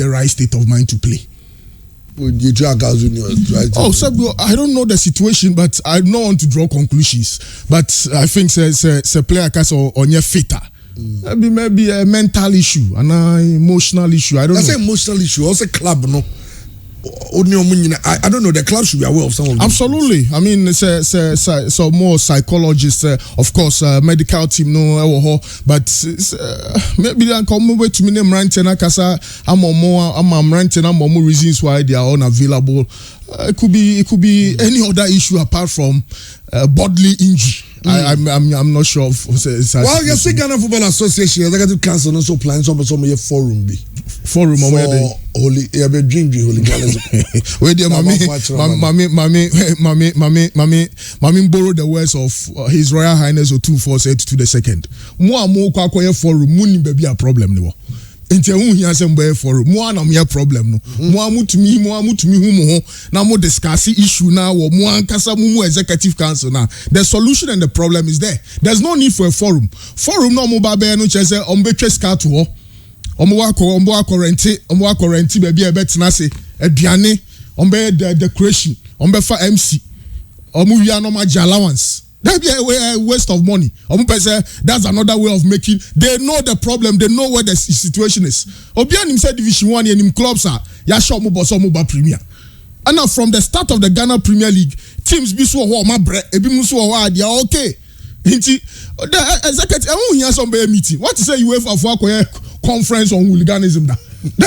the right state of mind to play. Oh, so I don't know the situation, but I don't want to draw conclusions. But I think the player has on your fitter. Maybe a mental issue, an emotional issue. I don't know. That's an emotional issue. Also, club, no. I don't know. The club should be aware of some of them. Absolutely. I mean, so more psychologists, of course, medical team, no, but maybe I come over to me name ranting. I'm ranting. I'm more reasons why they are unavailable. It could be any other issue apart from bodily injury. I'm not sure. Well, you see, Ghana Football Association, they got to cancel also planning some forum be. Forum for holy, yeah, be dream hooliganism. Where dear mommy borrow the words of His Royal Highness Otu482 the second. More kwa forum, muni baby a problem no. Enti ehun hia sem boy forum. Mo na me problem no. Mo amutumi humo ho na mo discuss issue na wo mo ankasa mo executive council na. The solution and the problem is there. There's no need for a forum. Forum no mo ba be no che say ombetwe ska to ho. Omo wa renti baby e betena se aduane ombe the decoration ombe fa MC omo wi anoma allowance that be a waste of money that's another way of making. They know the problem, they know where the situation is. Obianim said division 1 and in clubs are ya shop mo boss mo ba premier, and now from the start of the Ghana Premier League teams be so ho ma bre ebi mu so ho they are okay. Inti the executive ehun hia some be meeting what to say UEFA for akoye conference on hooliganism that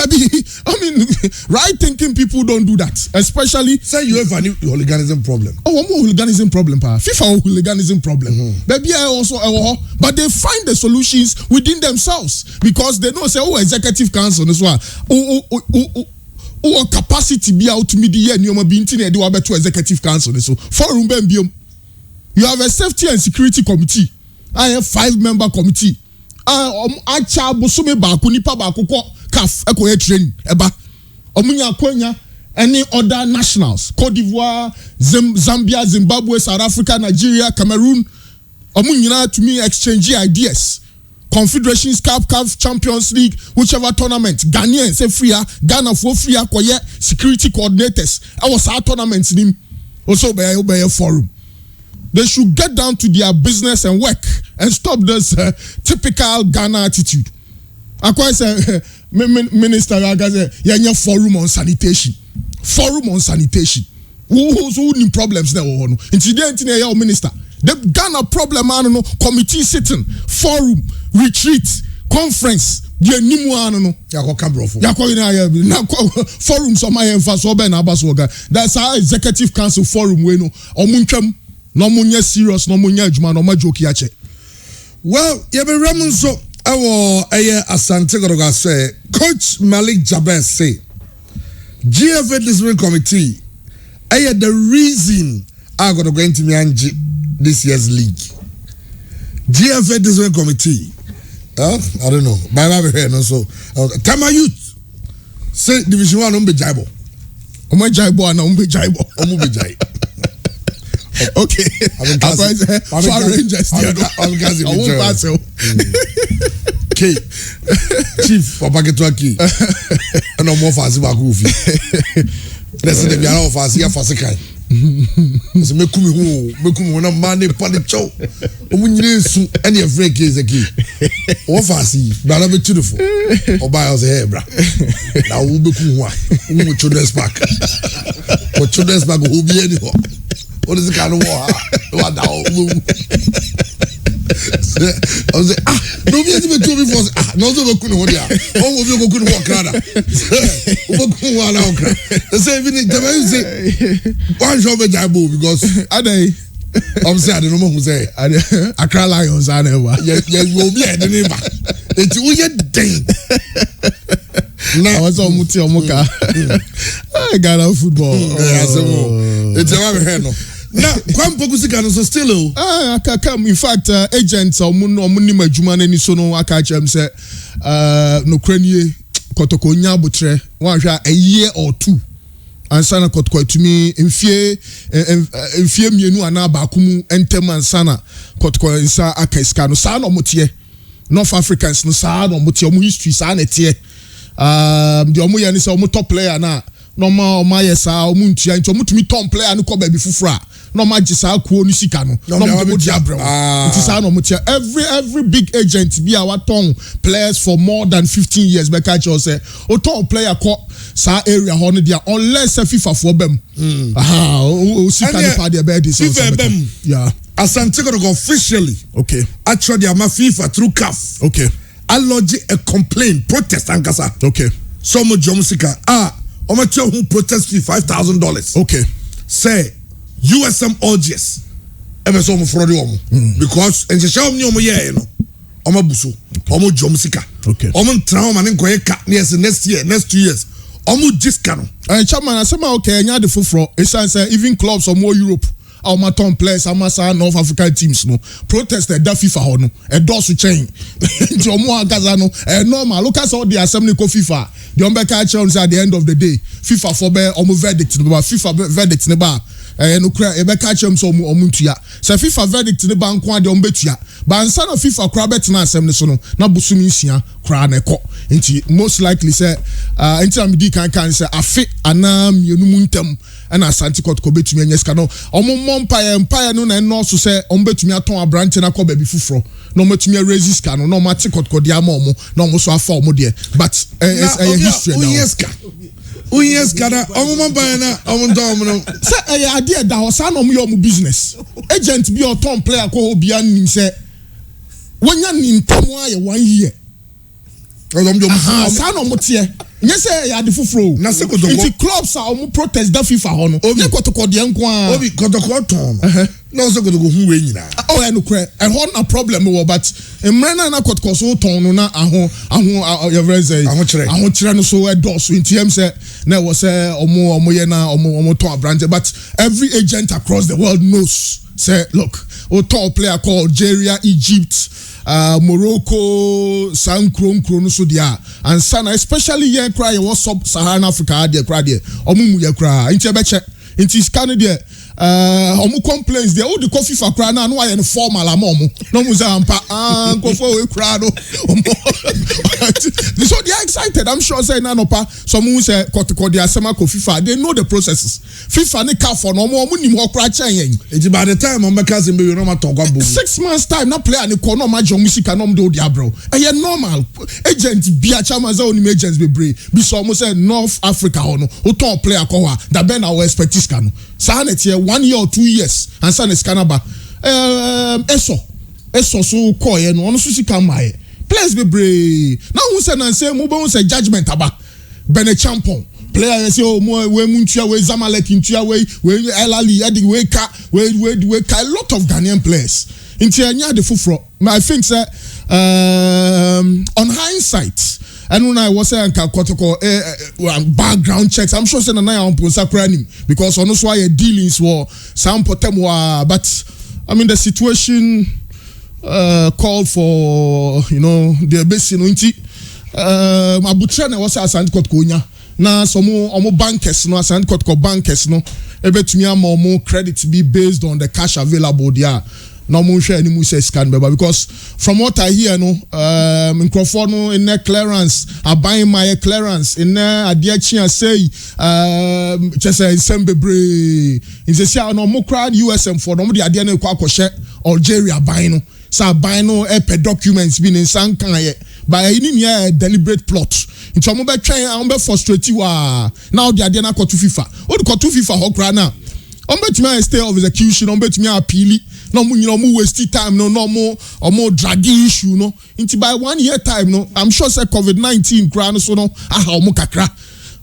be, I mean, right thinking people don't do that, especially say you have a hooliganism problem. Oh, one more hooliganism problem, pa. FIFA hooliganism problem. Maybe also, but they find the solutions within themselves because they know say executive council this one. Capacity be out to media and you be internet do about to executive council so forum bembium. You have a safety and security committee. I have 5-member committee. Acha bosume baako nipa baako ko CAF ekoye training eba omunya akwanya any other nationals Cote d'Ivoire, Zambia, Zimbabwe, South Africa, Nigeria, Cameroon omunyina to me exchange ideas. Confederations Cup, CAF Champions League, whichever tournament Ghanaian say free Ghana for free akoye security coordinators was our tournaments nim also be a forum. They should get down to their business and work and stop this typical Ghana attitude. Akwa say Minister Agaze yanya forum on sanitation. Forum on sanitation. Who need problems there no. Incident in your minister. The Ghana problem no committee sitting, forum, retreat, conference. The nimu no. Yako kambrofo. Yako ina forum so my emphasis obe na abaso. That's our executive council forum we no. Omuntwam no munye serious no munye adwuma no ma joke yache. Well, you be remon so Asante Kotoko say Coach Malik Jabez say GFA Discipline Committee the reason I got to go into Mianji this year's league. GFA Discipline Committee I don't know by my head no so Tama Youth say Division 1 umbe jaibo ana umbe jaibo okay. Okay. Chief Papa Ketwaki. No more fast bakufi. Let's say they are fast here fast kai. So me kumi na mane pale chow. Omunyire su any afraid case again. O fast brother be beautiful. Oba was here bra. Na wo be kumu wa. Wo children's park. For children's park who be any ho. What is the kind of war? What now? I was like, no, we have to be before. No, we couldn't hold ya. Oh, we couldn't walk around. We couldn't walk around. They say, you say, one job at Jabo because I'm saying, I don't know who say, I cry lions. I never. Yeah, you will be at the neighbor. It's all your day. I was on Muti Omoka. I got out football. It's a hand. Now, still. In fact, agents or Munima Jumane Nisono Akachem say, no cranie Kotoko Nyabutre, a year or two. And Sana Kotoko to me, in fear Mienu and Abakumu, Entem and Sana Kotoko in Sa Akaiskano, San or Motier, North Africans, no San or Motium history, Sanetie. the omo ya ni say omo top player na normal omo yesa omo ntua nti omo tumi top player no ko ba bi fufura normal gisa ko ni sika no normal mo diabrem it is no mutia every big agent bi a waton players for more than 15 years be catch us say o top player ko sa area ho no dia unless FIFA for bem o sika no pa dia be this yeah Asante Kotoko officially actually I'm a FIFA through CAF I lodge a complaint protest ankasa so mo jom sika omo tell who protest fee $5,000 say USM Algers ebe so mo frodi omo because en se ni omo ye no omo buso omo jom sika omo ntra omo ne nkoye ka next year next 2 years omo jiska no chairman asema nya de foforo say even clubs or more Europe our maton players amasa North African teams no protested that FIFA ho no e do so chain nti omo agaza no normal look at all the assembly ko FIFA the ombeka chance at the end of the day FIFA for be omo verdict no ba FIFA verdict ne ba no kra e be ka chem so omo ntua se FIFA verdict ne ba nko ade ombetua ba ansa na FIFA kra bet na assembly so no na busumi nsia kra na ekọ nti most likely say nti am di kan say afi anam yenum ntam na Asante Kotoko betumi anyeska no omo empire no na no so say ombetumi aton abrante na ko ba bi fufuro no metumi raise ska no mate Kotoko dia ma omo no omo so afa omo de but history now Uyeska na omo empire na omo ndom no say ade da ho sa no omo yo omo business agent bi o ton player ko obi anim say wonya ni ntamu aye 1 year sa no omo tie nye say ya de fufuro na se Kotoko the clubs are omo protest da FIFA ho no nye Kotoko de nko a obi Kotoko ton no se Kotoko hu we nyina no kre e ho na problem wo but emre na Kotoko so ton no na aho your very say aho kire no so e do so ntiem say na wo say omo ye na omo ton branch but every agent across the world knows say look o top player called Algeria, Egypt, Morocco, Sankro no so dia and sana especially here cry was sub-Saharan Africa there cry there omu ye cry inti beche inti scan there omu complaints there all the coffee for cry na no aye formal amomu no mu say ampa nkofo we cry no so they are excited I'm sure say na no pa some who say Kotoko they asema ko FIFA they know the processes FIFA ne ka for no omu nim ho cry chen yen e by the time on because be no ma talk about 6 months time na player ne ko no ma jom sika no do dia bro e normal agent bia chama za onim agents be brave bi so omu say North Africa ho no o ton player ko wa da ben our expectation no sa na tie 1 year or 2 years and sa na scanaba eso so call ye no ono so sika mai players be brave now who say na say mo be who say judgment aba bene champion player say o mo we muntua we Zamalek ntua we Elali edi we ka a lot of Ghanaian players inti anya de fufuro I think say on hindsight and when I was saying Kotoko background checks I'm sure say na on posa kranim because on so why dealings were some potemwa but I mean the situation called for the basic nti abutra na was Asante Kotoko nya na some omo bankers no Asante Kotoko bankers no ebetumi am omo credit be based on the cash available there no mo share any mu say scan because from what I hear no microphone no in clearance I buy my clearance in adia chia say just say sembebre in say no mo crowd USM for no the adia na kwa share Algeria buy no so buy no per documents been in sankan ye by any deliberate plot into mo be try am be frustrate wa now the adia na ko to FIFA o ko to FIFA ho kra na on bet me stay of execution on bet me appeal no mo waste time no mo dragging issue no into by 1 year time no I'm sure say COVID-19 kra no so no aha mo kakra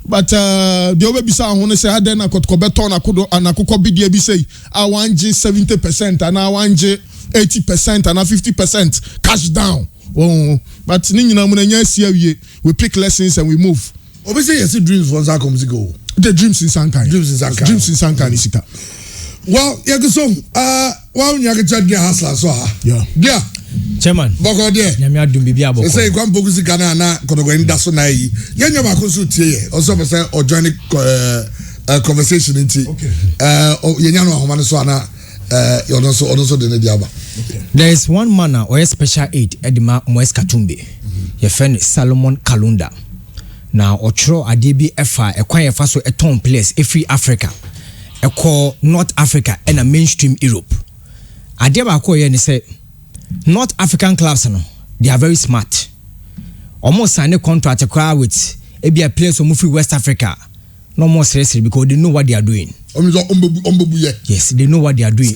but the over bisa ho say aden na Kotoko beton akoko bidie bi say I want 70% and I want 80% and 50% cash down but ni nyina mo na nya sia wie we pick lessons and we move obviously yes dreams once comes go the dreams in Sankai isika well yaguso wa unyaka chadge hasla so yeah chairman boko de nyame adum bibia boko say kwam bokusi kana na Kotoko nda so na yi yenya ba ko so tie ye also be say organic conversation nti yenya no ahoma so ana ono so de ne diaba there is one man or a special aid edima Moes Katumbe your friend Solomon Kalunda na otro ade bi efa ekwan efa so eton players every Africa eko North Africa and a mainstream Europe. Ade ba ko ye ni say North African clubs no they are very smart. Almost sign a contract with a players who move to West Africa. No more seriously because they know what they are doing. Yes, they know what they are doing. Say,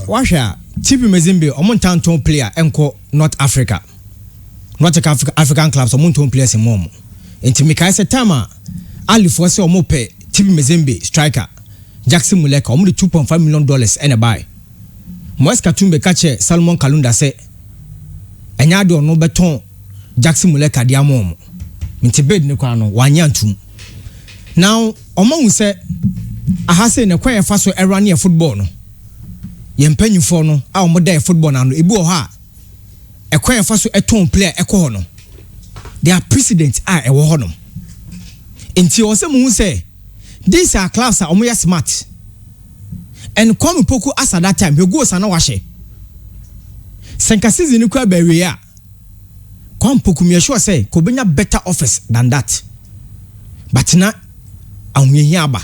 Washa, TP Mazembe, Omontanton player, Enko, North Africa. North African clubs, Omonton players in Momo. And to make I say, Tama, Ali Force or Mope, TP Mazembe, striker, Jackson Muleka, only $2.5 million and a buy. Moeska Tumbe Kache, Salmon Kalunda say, Enyado no beton Jackson Muleka diamom. Minti bed ne kwa no wanyantum. Now, omo say ahase ne kwa fa so era ne football no. Ye mpanyufo no a omo da football na no ebi o ha. E kwa fa so eton player ekọ no. Their president a ewo ho no. Enti o se mu say these are clubs are omo ya smart. And come poku as at that time he goes na wahye. Senka season kwa bewe ya Kwampoku me sure say ko benya better offers than that but na ahunye aba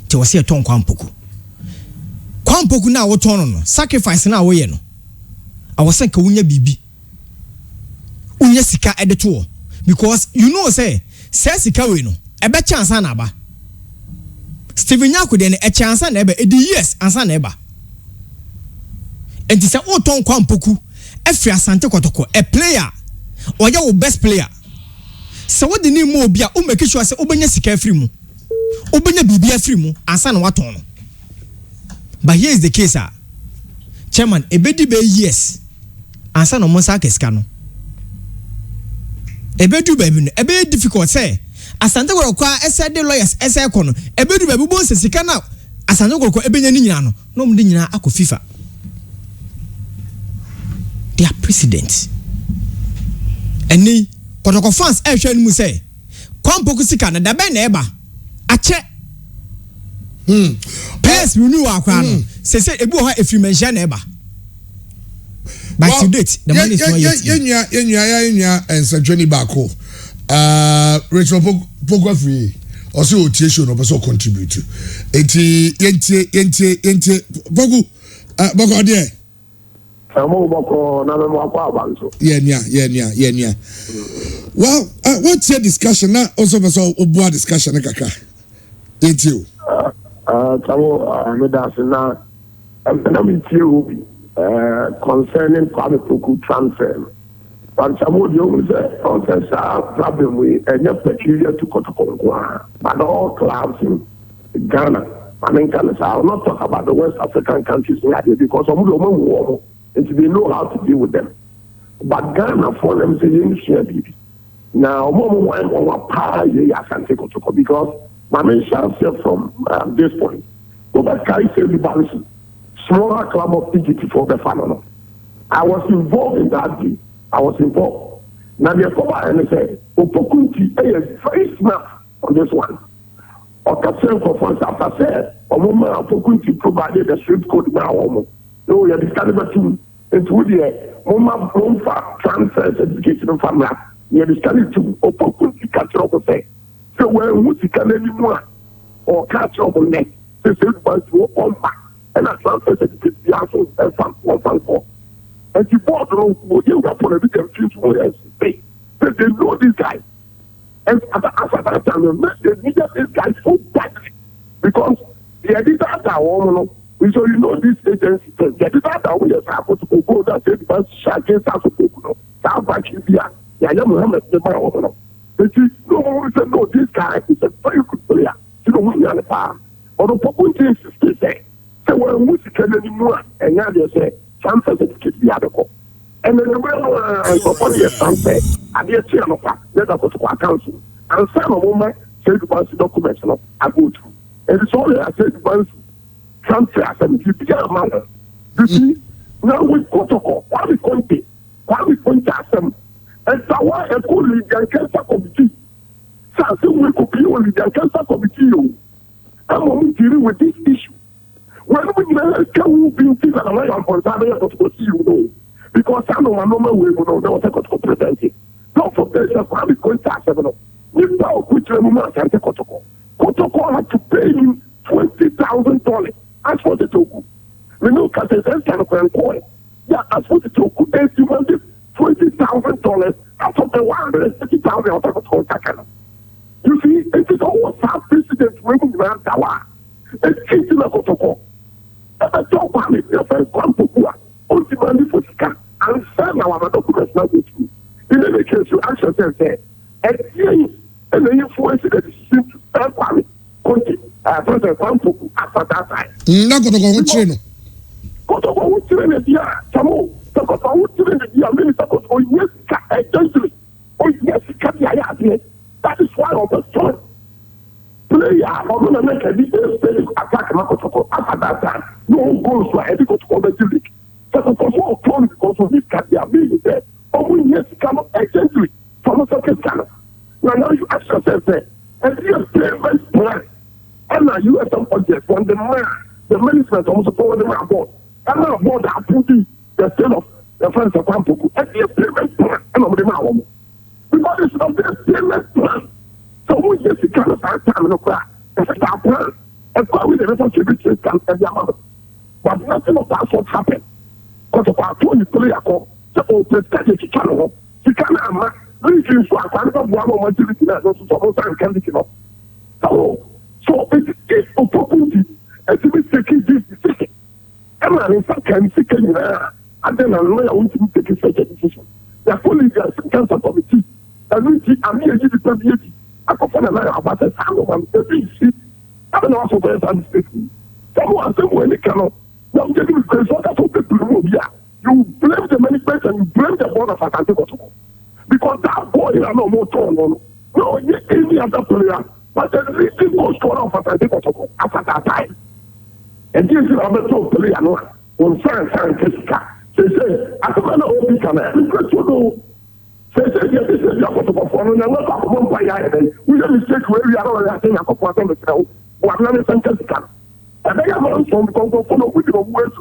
te wose eton Kwampoku na wo ton no sacrifice na wo ye no awose ka wunya bibi unya sika edeto because you know say sika we no ebe chance na aba Steven Nyako de e chance na ebe e di years ansa na eba enti se wo ton Kwampoku Every Asante Kotoko, a player, or your best player. So what the name more be a make sure I say Obenya Sika free mu. Obenya BBA free mu, and son what on. But here is the case, Chairman, a bedi be yes, and son of Monsaka Scano. A bedu baby, a very difficult say. Asante will require SID lawyers, SI Cono, a bedu baby bones Sikana, Asante will call Ebenya Niano, no Dina Ako FIFA. Their president. Any Kotoko fans show mu say Kwampoku sika na da be na eba ache players renew akwa no say ebu ho if you mention eba but to date the money is not yet yenya and Johnny Bako Rachel Pogwa free also otiation no person contribute enti yenti Bogu Boko there Yeah. Well, what's your discussion now? Also, board discussion, kaka. Thank you. Concerning Kwampoku transfer. But some of the concerns are problem with peculiar to Kotoko, but all clubs in Ghana. I mean, I will not talk about the West African countries because some of them and they know how to deal with them. But Ghana for them say you share baby. Now one Asante Kotoko because my main chance from this point. Over carry the balance. Smaller club of Egypt for the final. I was involved in that deal. I was involved. Now the cover and say Opokunti is very smart on this one. Occasion for funds after said Opokunti provided the street code now. No, we are discussing two. It's with the Moma transfer certification from that. We are discussing two. Opokunti catch up with say. So when we can anymore or catch up on that, they say but to come back and a transfer certificate be also and 1.4. And the board will give up on a bit of future they know this guy. And at that time, they needed this guy so badly because the editor that woman. So you know this agency thing. The editor that we have to go that said but against us to go. South Africa, Mohammed the man. But you know no this guy is a very good player. You know when you're on the farm. Or the Pokunti is say. So when we can anymore and now they say transfer certificate the other call. And then the way upon the Asante, I did see no fact, let us go to our council. And some of them say to pass the documents I go to. And it's only I said once transfer as a man. You see, now we Kotoko, why we Conte, as them. And so why a cool legal cancer committee. So we could be only the cancer committee. I'm dealing with this issue. When we can be in and I am on Saturday to see you know. Because I know my normal way, there was a Kotoko presenting. Don't forget the family contract. If thou put your mom Asante Kotoko, Kotoko had to pay him $20,000 as for the toku. We know Katesan can call. Yeah, as for the toku, they demanded $20,000 out of the $150,000 out of the contract. You see, it is always our president winning the Dawa. It's keeping a Kotoko. I don't want it. If I come to Kua, ultimately for Sika, and send our documents now with you. In any case, you ask yourself, and the influence that is seen to third party, President Kwampuku, at that time. Na Kotoko Uchino. Kotoko Uchino, yeah, Tamu, Kotoko Uchino, yeah, Minister Kotoko, yes, essentially. Oh, yes, that is why of the story. Player, I'm going to make a difference attack Kotoko at that time. No goals for any Kotoko the league. So, Kotoko come because of this career being there. Oh, yes, come up essentially from the second channel. Now you ask yourself, and you payment plan, and now USM project when the management almost forward them aboard, and now board are putting the state of the friends of Kwampuku, and you payment plan, and over the mouth. Because it's not the payment plan. So we just kind of start time in the crack, and start plan, and go with the responsibility can every amount. But nothing of that what happened. Because of our 20 player call, the old president channel, she can't reaching so I can't have one more activity that also suppose I can't get up. So it is opportunity and to be taking this decision. And I in fact can see and then I know I want to take such a decision. Therefore, there is cancer committee. And we see I'm here to the community. I can find a about the sound of the big seat. I don't know also where I'm speaking. Someone said when they cannot. Now, getting the result of the blue, you blame the management and you blame the board of Asante Kotoko. Because that boy is no more tall. No, any other player. But the leading goal scorer of Asante Kotoko at that time. And this is another top player. No, on San Jessica. They say, as a man of all can I say, this is your Kotoko for no one of one by we have mistake where we are already saying a couple of them. But I'm not San Jessica. And they are also follow with your words.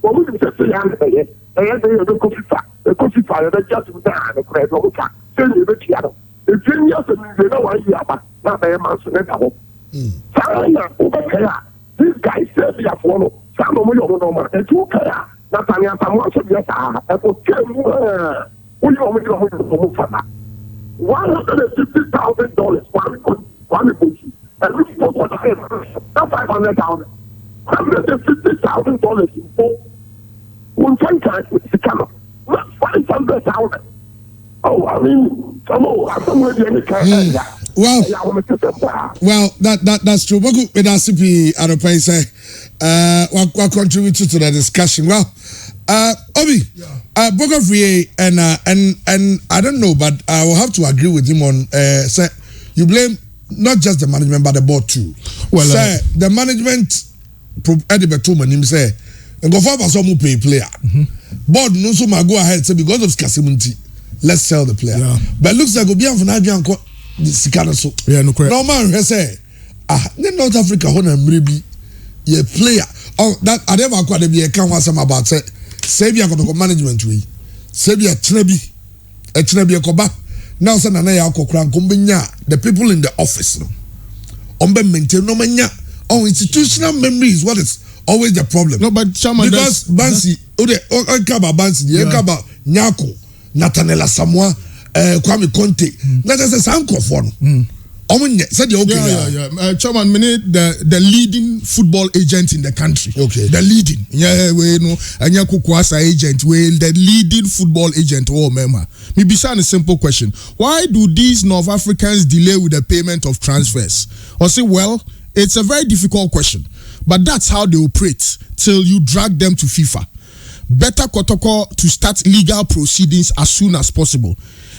What would you say? And the coffee fire, the just down the bread of the cat. Send you the piano. The genius and they know why you are not a man's level. This guy said, we have followed some of your normal and 2 car. Natania, someone should be a star. And for $10,000, one bush. And look for what I have. Not $500,000. $150,000 in both. One time with the camera. Not 500,000. Oh, I mean, somewhere in the car. Well, that's true. But with our CP, I don't pay say, what contributed to the discussion. Well, Obi, Boga Free, and I don't know, but I will have to agree with him on, say, you blame not just the management, but the board too. Well, say, the management, Eddie Betuman, him say, and go for some pay player. Board no so ma go ahead say because of scarcity, let's sell the player. Yeah. But looks like Obi Anfona Adrian Sikana so. Yeah, no correct. No man say in North Africa ho na mrebi ye player. Oh, that I never quite be a can was about say be Kotoko management we. Say be a Chinebi Koba. Now say na ya akokran kombenya the people in the office no. Ombe maintain no manya. Oh, institutional memory is what is always the problem. No, but Chairman, because Bansi, Bansi, Nyako, Nathaniel Samoa, Kwame Conte, that is a sound for said you okay. Chairman, the leading football agent in the country. Okay. The leading. Yeah, we know. Anyako Kwasa agent, we the leading football agent. Oh, member. Maybe a simple question. Why do these North Africans delay with the payment of transfers? Or say, well, it's a very difficult question. But that's how they operate till you drag them to FIFA. Better Kotoko to start legal proceedings as soon as possible.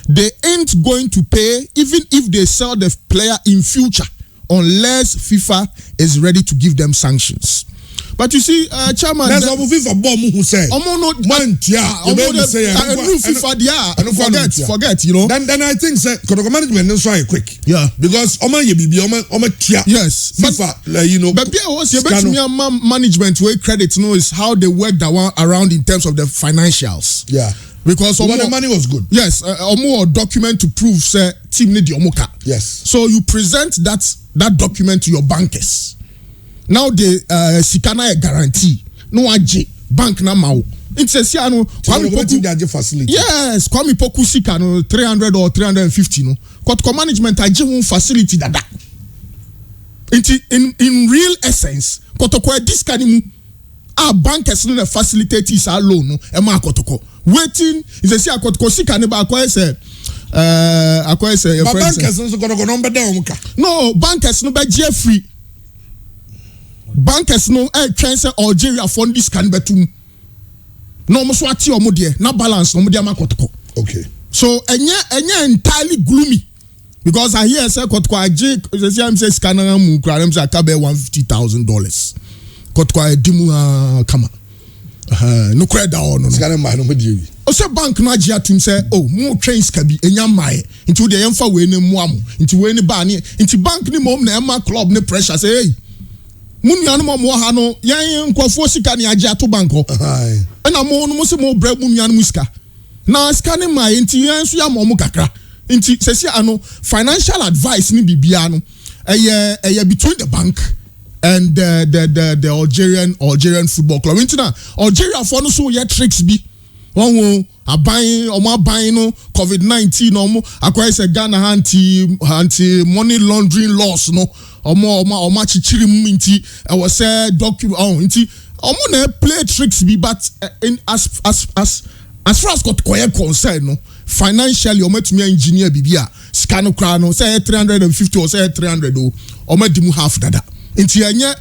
They ain't going to pay even if they sell the player in future unless FIFA is ready to give them sanctions. But you see, Chairman, there's a FIFA bomb who said, forget, you know. Then I think Kotoko management is try quick. Yeah. Because yes. FIFA, you know. But management where credit is how they work that one around in terms of the financials. Yeah. because the money was good. Yes, omo document to prove say team need the omoka. Yes. So you present that document to your bankers. Now the sikana guarantee no aje bank na mawo. It's a siano Kwame Poku facility. Yes, Kwame Poku sika no 300 or 350 no. Kotoko management aje one facility dada. In real essence, Kotoko this kanimu our bankers no facilitate is our loan no e ma Kotoko. Waiting is a sia Kotoko sika ne ba akwa say but bankers no Kotoko number down muka. No, bankers no be free. Bankers no try say Algeria fund this can betum. No mo so ati omo de na balance no mo de Kotoko. Okay. So enye entirely gloomy because I hear say Kotoko aje say am say scanner mu kra am say akabe $150,000. Kotoko edimu kama. No credit down no. Scanner ma no mo di. O say bank no aje atum say oh mo train skabi enya mai nti de yemfa we ne mu am nti we ne ba ne nti bank ni mom na ema club ne pressure say hey munuanu mo ha no yan nkofo sika ne aje ato banko na mo no se mo bra munuanu musika na sika ne mai nti yan so ya mo kakra nti sesi ano financial advice ni bibia no eye between the bank and the Algerian football club nti na Algeria for no so ye tricks bi won aban no COVID-19 no mo akwai se Ghana anti money laundering laws no omo chichiri mu nti I was say document nti omo na play tricks be but in as far as Kotoko concern no financially omo tumi engineer bibia scan no kra no say 350 or say 300 o omo di mu half dada nti anya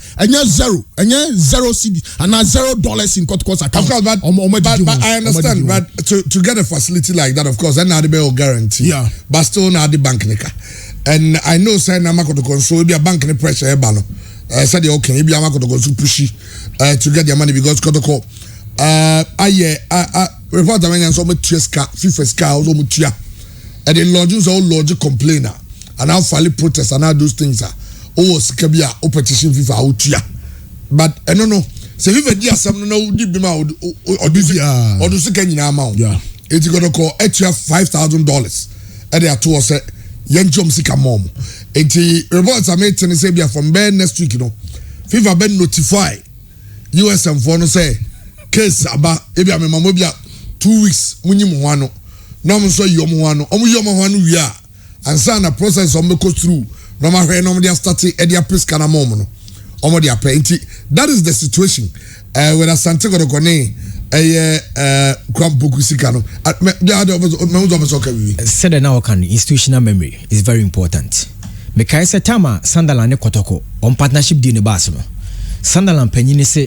zero CD and $0 in Kotoko's account. Of course, but I understand. But to get a facility like that, of course, then now the bill guarantee. Yeah. But still now the bank nika. And I know say na Kotoko so be a bank ni pressure e ba no. Said okay, be a Kotoko so pushy to get their money because Kotoko report that when so much FIFA ska also mutia. And the lodges all lodge complainer and now file protest and all those things are. Oh, sikabia o petition FIFA outia. But I don't know. Se FIFA dia sam no di bima o do sika nyina ma o. Yeah. Eti go to call extra $5,000. E dey ato say yen jom sika mom. Eti reports are made say bia from next week no. FIFA ben notify USM for no say case aba e bia me mamo bia 2 weeks munyim ho ano. No mo so yom ho ano. Omo yom ho ano wi a. Ansa na process o me go through. No matter no they are starting edia priska na mom no omo dia penti that is the situation with Asante Kotoko ne kwampoku sika no the other me so ka said now can institutional memory is very important because say tama Sunderland ne Kotoko on partnership deal ne bass no Sunderland panyin say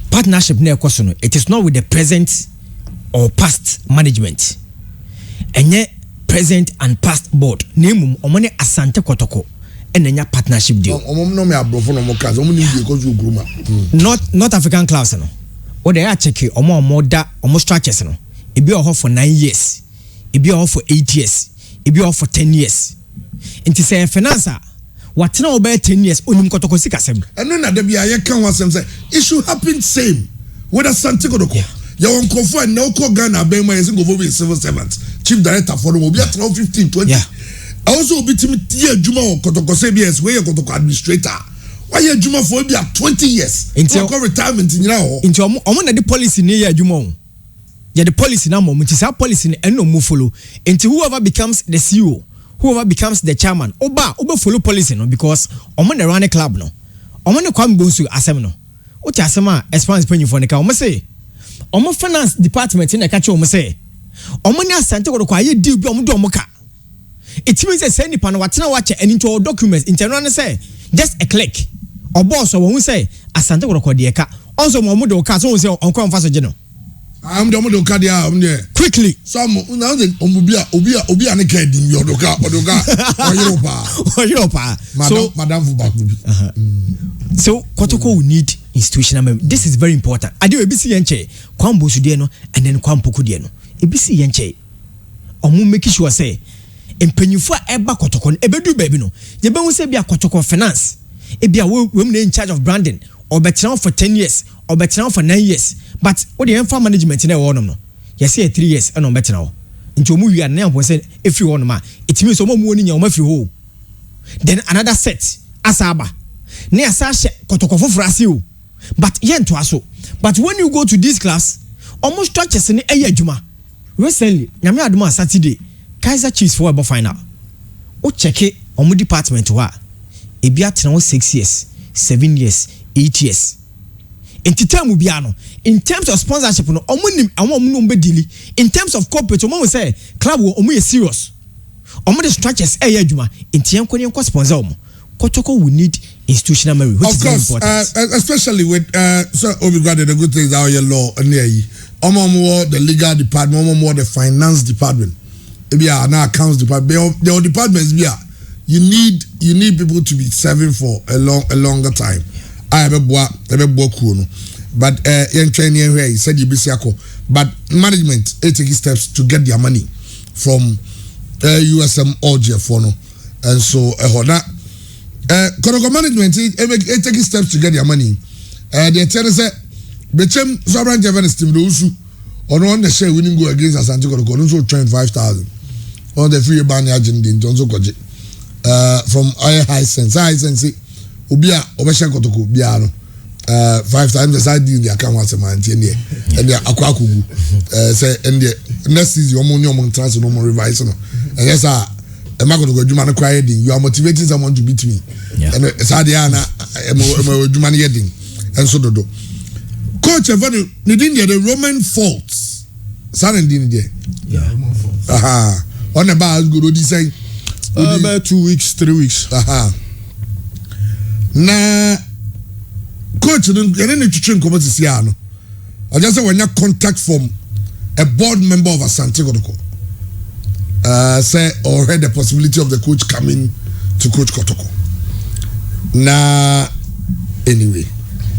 partnership ne ekoso no it is not with the present or past management enye present and past board name omone Asante Kotoko enenya partnership deal no me abrofo no mo kaza omo ni ko zu gruma not African clubs no o dey a check omo da omo structures no e be oho for 9 years e be oho for 8 years e be oho for 10 years inti say finance what na obe 10 years onim Kotoko sikasem eno na da bia ye kan wasem say it should happen same with Asante Kotoko. You want to and now call Ghana Bema is go over civil servants. Chief director for the mobile 15, 20. Yeah. I also be to me Juma Kotoko CBS where you Kotoko administrator. Why you Juma for be 20 years? Into retirement in now. Into the policy near Juma. Yeah, the policy now moment is our policy and no move follow. Into whoever becomes the CEO, whoever becomes the chairman, Oba follow policy no because Oman the run a club no. Oman come goes to Asem no. What Asema expands penny for the car. Say. Omo finance department in a catch omo say omo ni Asante Kotoko aye deal bi omo do omo ka it means say send nipa no watena watch and into documents internal say just a click or boss or who say Asante Kotoko de ka also omo do ka so who say onko mfa so je no am de omo do ka de am de quickly some now the omo obi an ka di mi odoka Europa madam Fuba so Kotoko will need institutional memory. This is very important. Ade we bisi yenche kwambo su de no and then kwampoku de no. E bisi yenche. Omo make sure say empanyufo eba Kotoko no ebedu baby no. Je be hu say bia Kotoko finance. E bia we in charge of branding or better for 10 years or better for 9 years. But what the info management na e wo no. Yes, 3 years and on better now. Into movie and now was if you want ma, it means some more in your mafia. Then another set, Asaba. Near Sasha Kotoko for Frasio. But yen to aso. But when you go to this class, almost touches in a juma. Recently, Yami Aduma Saturday, Kaiser Chiefs for about final. O check it on my department wa. Ebiat now 6 years, 7 years, 8 years. In terms of sponsorship, no, in terms of corporate, we say club will serious. The structures juma. In terms of sponsor, Kotoko will need institutional memory, which of is course, very important. especially with so we got the good things out your law and more the legal department, more the finance department. Maybe now accounts department. There are departments you need people to be serving for a longer time. I have a book, but he said you be but management taking steps to get their money from USM Algers for no, and so Kotoko management taking steps to get their money. They tell us that Bechem Sobran Javanese team those on one the share winning go against Asante Kotoko so train 5,000 on the free ban agent in Johnson Koje from high sense Ubia Obesha Kotoko Biano 5 times the side deal the account was a man and the Aquaku say and the next season your money transfer no more revise and yes I'm not going to go Jumana crying. You are motivating someone to beat me. And Sadiana Jumani heading and so do. Coach Evanu Nidin the Roman faults. San and Din Yeah. Aha. On the bar good say about 2 weeks, 3 weeks. Aha. Na coach then you train come to Siano. I just say when you contact from a board member of Asante Kotoko. Say or had the possibility of the coach coming to coach Kotoko. Nah, anyway,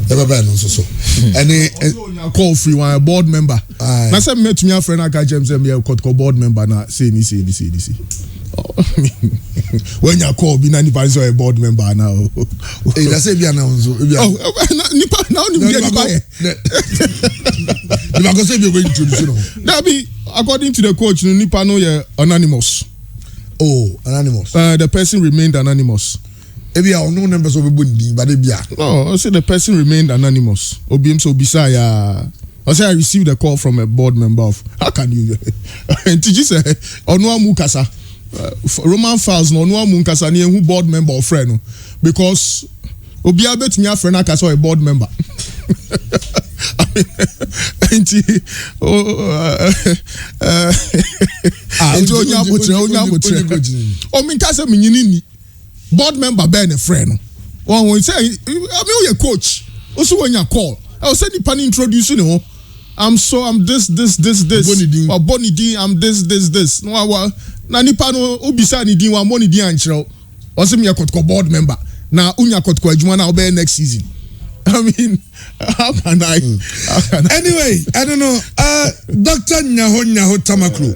never been so. And call free one a board member. I said met me a friend I catch him say me a Kotoko board member na say ni. When you call be na nipa a board member now. Hey, that's it. Be announced. Nipa now ni be nipa. Nipa go say be going to introduce. That be according to the coach, nipa no ye anonymous. Oh, anonymous. The person remained anonymous. Maybe I no numbers of everybody, but they be. No, I say the person remained anonymous. Obim so bisaya. I say I received a call from a board member of. How can you? And TG say Onwa Mukasa. Roman files no Onwa Mukasa ni who board member or friend because Obia bet me a friend akasa a board member. Board member Ben a friend. One will say, I mean, your coach. Also, when you call, I was saying, "Pan introduce you know, I'm this. Or Bonnie D, I'm this. No, Nani Pano, Ubisani D, one money D and show. Also, me a board member. Now, Unya Kotko Jumana obey next season. I mean, how can I? Anyway, I don't know. Dr. Nyaho Tamakru.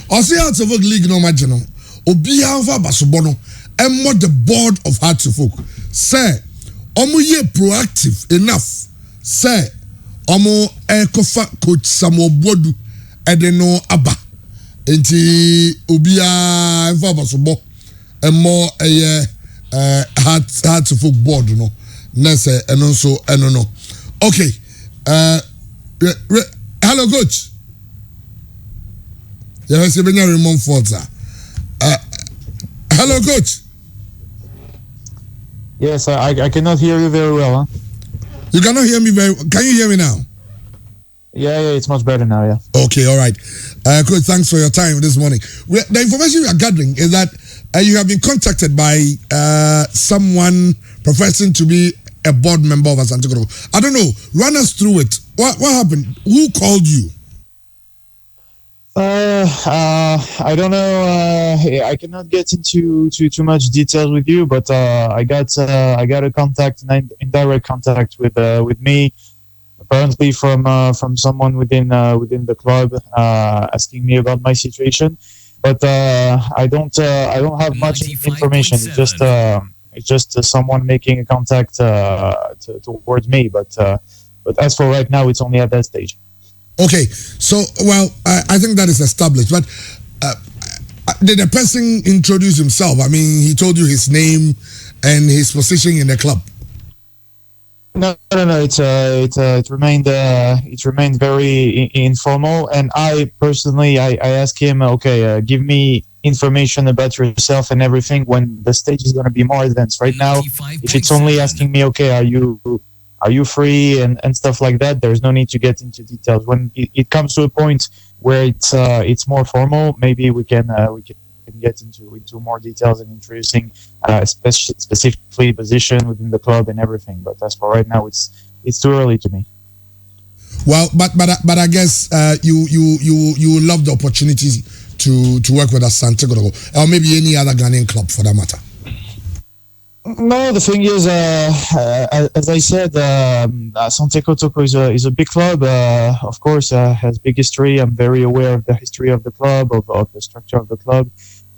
Also, out of the league, no marginal. Obianva Basubono. And what the board of Hearts of Folk say, Omo ye proactive enough. Say, Omo Kofa coach Samuel Bodu Edeno Abba. Enti Obia Basubo and more Hearts of Folk board, you know. Nese and also I don't know. Okay. Hello, coach. Yes, you been Ramon Forza. Hello, coach. Yes, I cannot hear you very well. Huh? You cannot hear me very. Can you hear me now? Yeah, it's much better now. Yeah. Okay, all right. Coach, thanks for your time this morning. The information we are gathering is that you have been contacted by someone professing to be a board member of Asante Kotoko. I don't know. Run us through it. What happened? Who called you? I don't know. I cannot get into too much details with you, but I got a contact, an indirect contact with me, apparently from someone within the club, asking me about my situation. But I don't have much information. It's just someone making a contact towards me. But as for right now, it's only at that stage. Okay, so well, I think that is established. But did the person introduce himself? I mean, he told you his name and his position in the club. No. It remained very informal. And I personally, I asked him, okay, give me information about yourself and everything when the stage is going to be more advanced. Right now, if it's only asking me, okay, are you free and stuff like that, there's no need to get into details. When it comes to a point where it's more formal, maybe we can get into more details and introducing specifically position within the club and everything. But as for right now, it's too early to me. Well, but I guess you love the opportunity to work with Asante Kotoko, or maybe any other Ghanaian club for that matter. No, the thing is, as I said, Asante Kotoko is a big club. Of course, has big history. I'm very aware of the history of the club, of the structure of the club,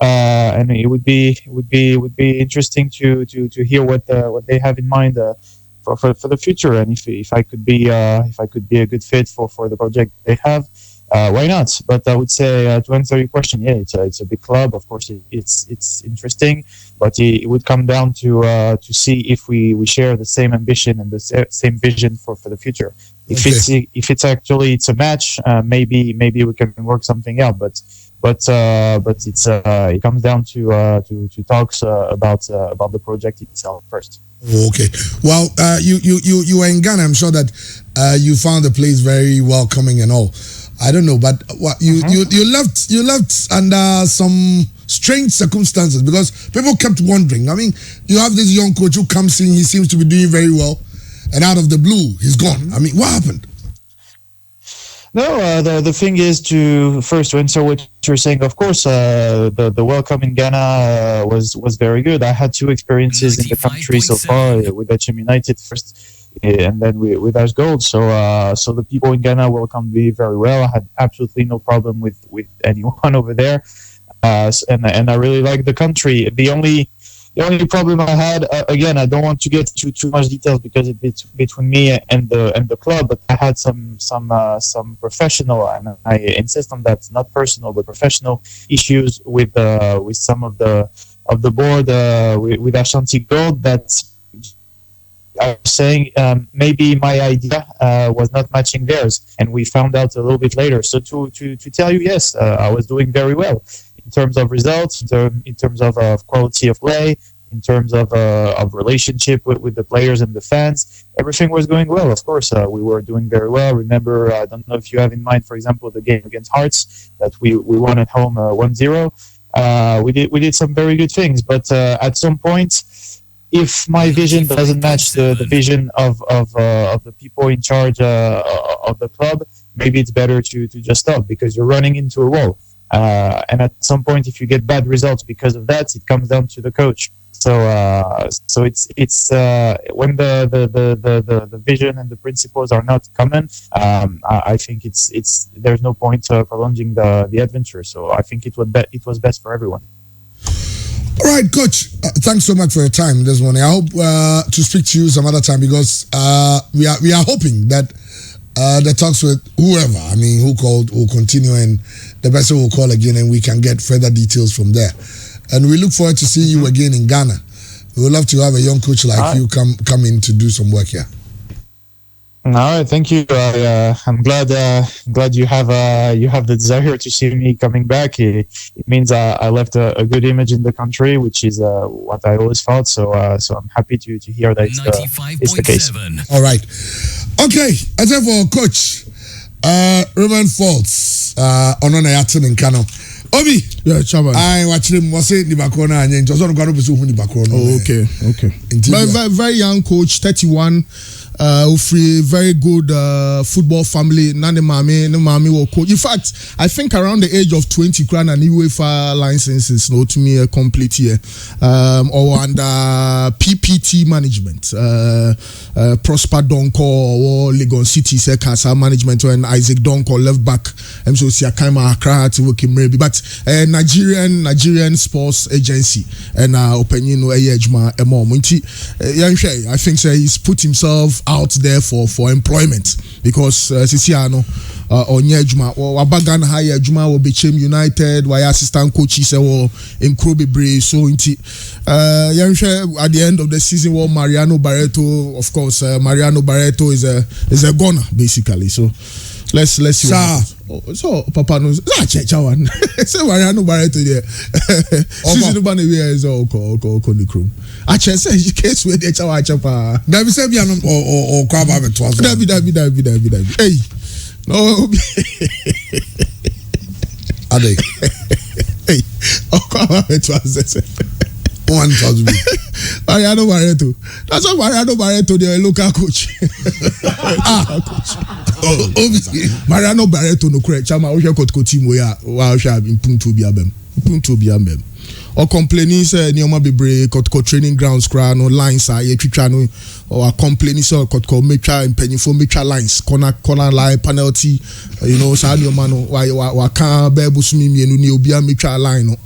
and it would be interesting to hear what they have in mind for the future, and if I could be a good fit for the project they have. Why not? But I would say to answer your question, yeah, it's a big club. Of course, it's interesting, but it would come down to see if we share the same ambition and the same vision for the future. If it's actually a match, maybe we can work something out. But it comes down to talks about the project itself first. Okay. Well, you were in Ghana. I'm sure that you found the place very welcoming and all. I don't know, but what you left under some strange circumstances because people kept wondering. I mean, you have this young coach who comes in, he seems to be doing very well, and out of the blue, he's gone. I mean, what happened? No, the thing is to answer what you're saying. Of course, the welcome in Ghana was very good. I had two experiences in the country so far with HM United first. And then with us gold, so the people in Ghana welcomed me very well. I had absolutely no problem with anyone over there, and I really like the country. The only problem I had, again, I don't want to get too much details because it's between me and the club, but I had some professional, and I insist on that, not personal but professional issues with some of the board with Asante Gold that. I was saying maybe my idea was not matching theirs, and we found out a little bit later. So to tell you, yes, I was doing very well in terms of results, in terms of quality of play, in terms of relationship with the players and the fans. Everything was going well. Of course, we were doing very well. Remember, I don't know if you have in mind, for example, the game against Hearts that we won at home 1-0. We did some very good things, but at some point. If my vision doesn't match the vision of the people in charge of the club, maybe it's better to just stop because you're running into a wall. And at some point, if you get bad results because of that, it comes down to the coach. So it's when the vision and the principles are not common, I think it's there's no point prolonging the adventure. So I think it was best for everyone. All right, Coach. Thanks so much for your time this morning. I hope to speak to you some other time because we are hoping that the talks with whoever, I mean, who called, will continue, and the person will call again, and we can get further details from there. And we look forward to seeing you again in Ghana. We would love to have a young coach like you come in to do some work here. All right, thank you. I'm glad you have the desire to see me coming back. It means I left a good image in the country, which is what I always thought. So I'm happy to hear that it's the case. All right, okay. As for Coach Roman Falls, Onona Yatin in Kano. Obi, yeah, Chairman. I watched him. Was it Nibakona and just on Gano Bisu Nibakona? Okay. Very young coach, 31. Free, very good football family. Nane mami will coach. In fact, I think around the age of 20, grand and UEFA licenses no to me complete here. Or under PPT management. Prosper Donko or Legon City Sekasa management and Isaac Donko left back. So Siakama Accra to work maybe. But Nigerian sports agency and opinion ejma emo. I think he's put himself out there for employment because Sisiano onye adwuma wabagan high adwuma wo Bechem United why assistant coach is in Krobebre so inti at the end of the season Mariano Barreto, of course Mariano Barreto is a goner basically, so let's see. So Papa knows one. Say Mariano Barreto there. Season the banner is all the crew. Actually say case where they chawa chapa. David say be or kwaba be twas. David. Hey. No. Ade. Hey. Kwaba be twas. One twas be. Mariano Barreto. That's why Mariano Barreto the local coach. Obviously. Mariano Barreto no correct. Chama o hwe Kotoko team we wa hwe impuntu bi abem. Or complaining say Nioma Bebre Kotoko training grounds kra no lines are ye twitwa no or complaining say Kotoko metwa impanyfo metwa lines corner line penalty say Nioma no wa kan bebu sumi mienu ni obi a metwa line no,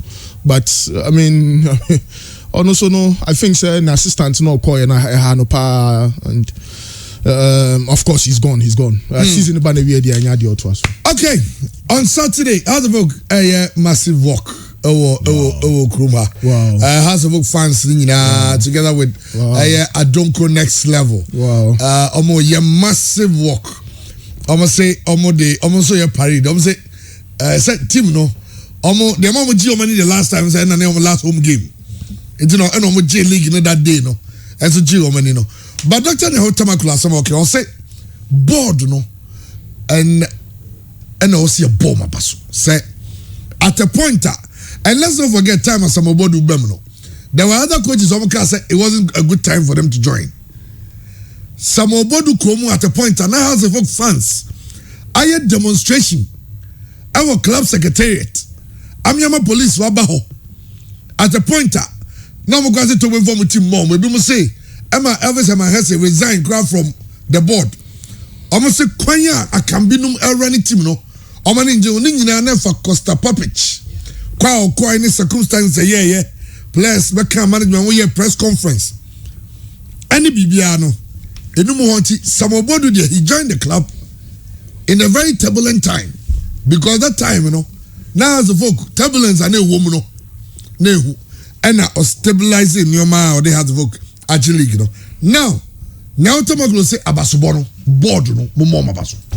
but I mean also no I think say an assistant no call na no pa and of course he's gone season ba na we dey anya dey oto aso. Okay, on Saturday House of Oak massive walk Kruma. Wow. House of Oak fans together with Adonko next level. Wow. Omo ye massive walk. Almost say so ye parade. Almost say team no. Omo the amount of money the last time say na last home game. It's no and omo J League that day no. And so G money no. But Dr. Neho Tamakula some okay. On say board no and also a bomb pass. Say at a pointer. And let's not forget time as Samobodu Bemno. There were other coaches who said it wasn't a good time for them to join. Samobodu Komu at a point and now has a folk fans. I had demonstration. Our club secretariat. Amyama police wabaho. At a pointer. Now we're going to wait for my team mom. We do say Emma Elvis and my husband resign from the board. Almost say Kwanya a Cambinum running team no. Omani Joning for Costa Papich. Kwa any circumstance players become management we press conference. Any Bibiano Samobodu there he joined the club in a very turbulent time because that time now as a folk turbulence and a woman and stabilizing your mind or they have the folk actually now Tomaglo say Abasubono board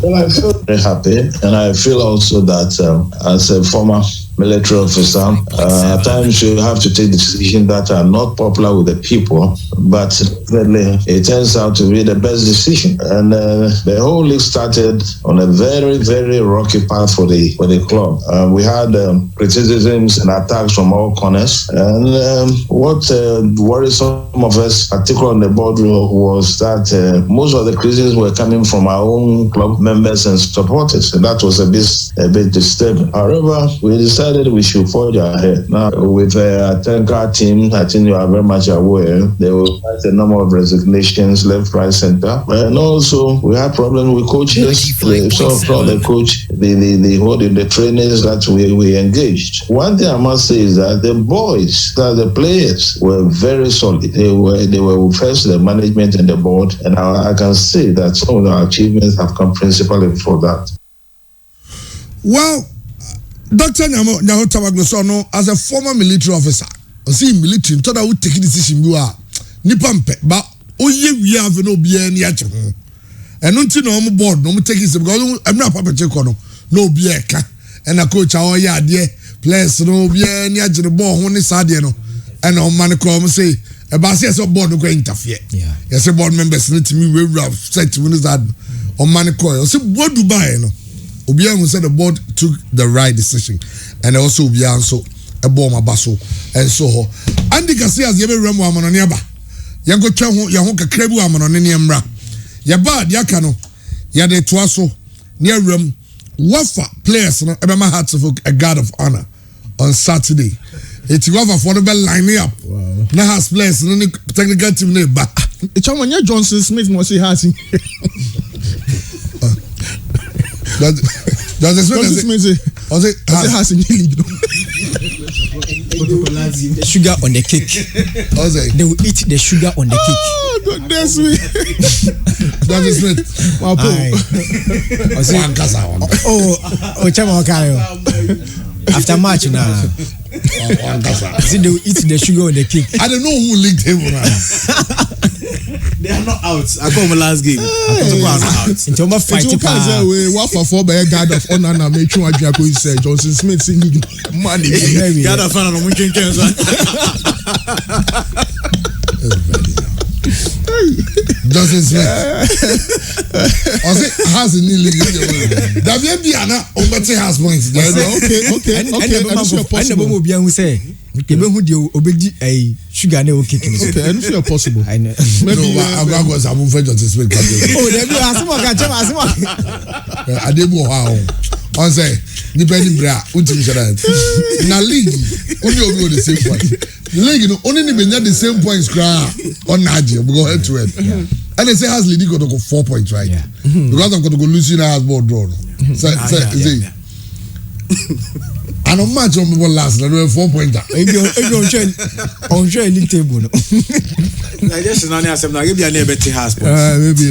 Well, I feel very happy, and I feel also that as a former military officer, at times you have to take decisions that are not popular with the people, but really it turns out to be the best decision. And the whole league started on a very, very rocky path for the club. We had criticisms and attacks from all corners, and what worried some of us, particularly on the board, was that most of the criticisms were coming from our own club members and supporters, and that was a bit disturbing. However, we decided we should forge ahead. Now, with a 10-card team, I think you are very much aware, there were quite a number of resignations left, right, center, and also we had problems with coaches. The coach, the trainers that we engaged. One thing I must say is that the boys, the players, were very solid. They were first the management and the board, and I can say that some of our achievements have come principally for that. Well, Dr. Nyaho Tabaglosono, as a former military officer, see military, thought I would take a decision. You are Nipampe, but we have no beer near you. And until no board, no take it because I'm not Papa Checono, no beer, and a coach, our yard, players, no beer near the ball, only Sadiano, and on Manicom say. About yes, a board no go interfere. Yeah. Yes, a board members need to me we have said to minister on Manicoy. So what do buy no? Obiang said the board took the right decision, and also Obiang so a bomb basso and so. Andy Garcia as yebe remo amano niaba. Yango twa ya ho kakrebu amano ne niamra. Ya bad yakano. Ya de toaso near rem wafa players no ebema hearts of a guard of honor on Saturday. It's over for the bell lining up. Wow. Now has players, no technical team name, but it's on your Johnson Smith must say has. Does it has in league? The sugar on the cake. They will eat the sugar on the cake. Goodness me. That is it. Oh, Chama Okayo. After match now. See, they eat the sugar on the cake. I don't know who licked him. They are not out. I come last game. In terms of fighting, what for by a guard of honor and make sure I say Johnson Smith singing money. Guard of honor, we can Johnson Smith. Has a new league. David Biana, has points. Okay. And possible. Who say, even who do obedi a sugar no kicking. Okay, and it's possible. I know. Maybe I'm going to move Johnson Smith. Oh, there be Asimo. Adebo how on say depending bra utim shara na league only the same point league no only the same points cry on Naji we go head to head and they say has league got to go 4 points right because I'm going to go losing has more draw say and on match on people last na 4 pointer on share league table no I guess na asem na give you na better has maybe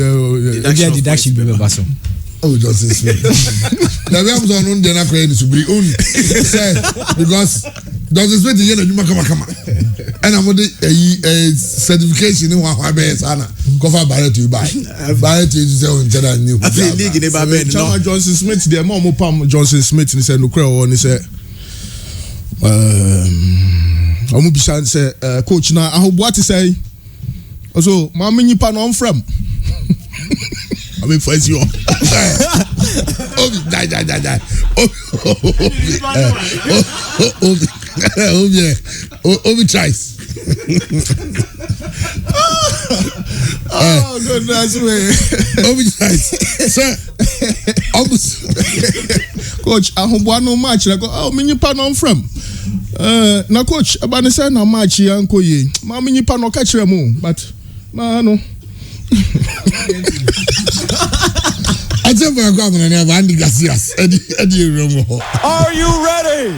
deduction be baso. Oh, Johnson Smith. Now we have on the na credit to be own. Say because Johnson Smith is here na come. And I'm the certification in one best ana cover barret to buy. Barret to say on tell new. League in ba ben no. Johnson Smith there more pam Johnson Smith ni say no kra o ni say omo bishan say coach na ahoboate say also ma menyipa no from I mean, first you. Obi tries. Oh, goodness me. Obi tries. Sir, coach, I hope one no match. I go, oh, mini pan on from. Now, coach, about the same match, Uncle Ye. Ma mini pan no catch them, but no. I tell you, I'm going to have Andy Garcias. Are you ready?